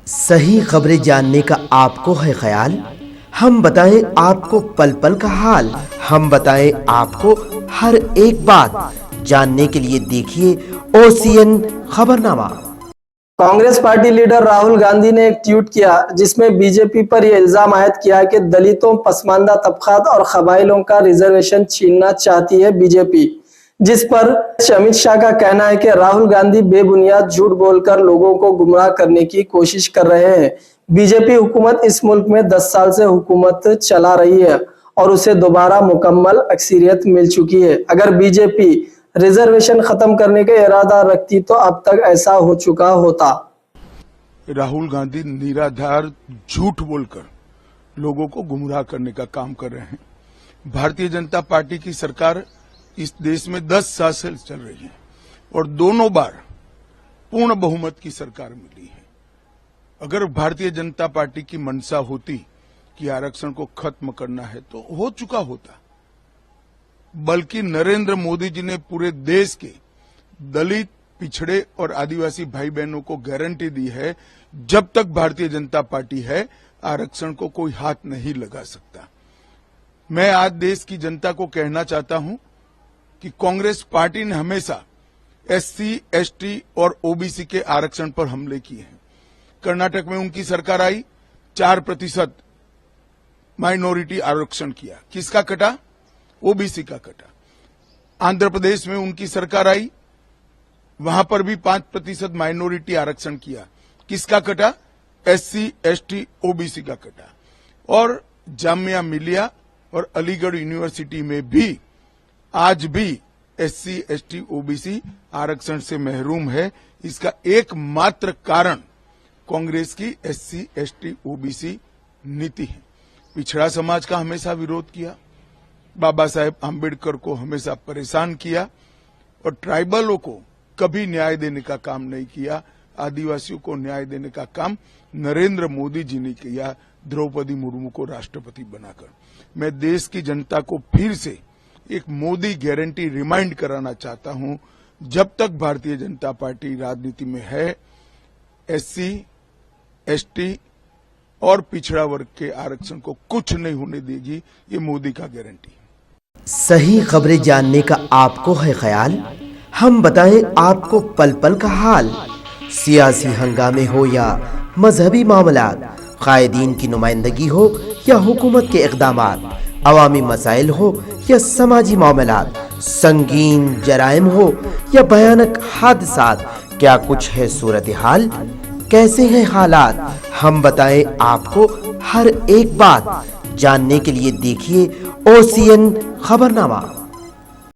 सही खबरें जानने का आपको है ख्याल? हम बताएं आपको पल पल का हाल। हम बताएं आपको हर एक बात। जानने के लिए देखिए OCN खबरनामा। कांग्रेस पार्टी लीडर राहुल गांधी ने एक ट्वीट किया जिसमें बीजेपी पर यह इल्जाम आयद किया कि दलितों, पसमानदा तबकात और कबाइलों का रिजर्वेशन छीनना चाहती है बीजेपी। जिस पर अमित शाह का कहना है कि राहुल गांधी बेबुनियाद झूठ बोलकर लोगों को गुमराह करने की कोशिश कर रहे हैं। बीजेपी हुकूमत इस मुल्क में 10 साल से हुकूमत चला रही है और उसे दोबारा मुकम्मल अक्सरियत मिल चुकी है। अगर बीजेपी रिजर्वेशन खत्म करने का इरादा रखती तो अब तक ऐसा हो चुका होता। राहुल गांधी निराधार झूठ बोलकर लोगों को गुमराह करने का काम कर रहे हैं। भारतीय जनता पार्टी की सरकार इस देश में 10 साल से चल रही है और दोनों बार पूर्ण बहुमत की सरकार मिली है। अगर भारतीय जनता पार्टी की मंशा होती कि आरक्षण को खत्म करना है तो हो चुका होता, बल्कि नरेंद्र मोदी जी ने पूरे देश के दलित, पिछड़े और आदिवासी भाई बहनों को गारंटी दी है, जब तक भारतीय जनता पार्टी है आरक्षण को कोई हाथ नहीं लगा सकता। मैं आज देश की जनता को कहना चाहता हूं कि कांग्रेस पार्टी ने हमेशा SC, ST और OBC के आरक्षण पर हमले किए हैं। कर्नाटक में उनकी सरकार आई, 4% माइनॉरिटी आरक्षण किया, किसका कटा? OBC का कटा। आंध्र प्रदेश में उनकी सरकार आई, वहां पर भी 5% माइनॉरिटी आरक्षण किया, किसका कटा? SC, ST, OBC का कटा। और जामिया मिलिया और अलीगढ़ यूनिवर्सिटी में भी आज भी SC, ST, OBC आरक्षण से महरूम है। इसका एकमात्र कारण कांग्रेस की SC, ST, OBC नीति है। पिछड़ा समाज का हमेशा विरोध किया, बाबा साहेब आम्बेडकर को हमेशा परेशान किया और ट्राइबलों को कभी न्याय देने का काम नहीं किया। आदिवासियों को न्याय देने का काम नरेंद्र मोदी जी ने किया, द्रौपदी मुर्मू को राष्ट्रपति बनाकर। मैं देश की जनता को फिर से एक मोदी गारंटी रिमाइंड कराना चाहता हूं, जब तक भारतीय जनता पार्टी राजनीति में है, SC, ST और पिछड़ा वर्ग के आरक्षण को कुछ नहीं होने देगी। ये मोदी का गारंटी है। सही खबरें जानने का आपको है ख्याल? हम बताएं आपको पल पल का हाल। सियासी हंगामे हो या मजहबी मामलात, कायदीन की नुमाइंदगी हो या हुकूमत के इक़दामात, अवामी मसाइल हो या समाजी मामलात, संगीन जराइम हो या भयानक हादसात, क्या कुछ है सूरत हाल? कैसे हैं हालात? हम बताएं आपको हर एक बात। जानने के लिए देखिए OCN खबरनामा।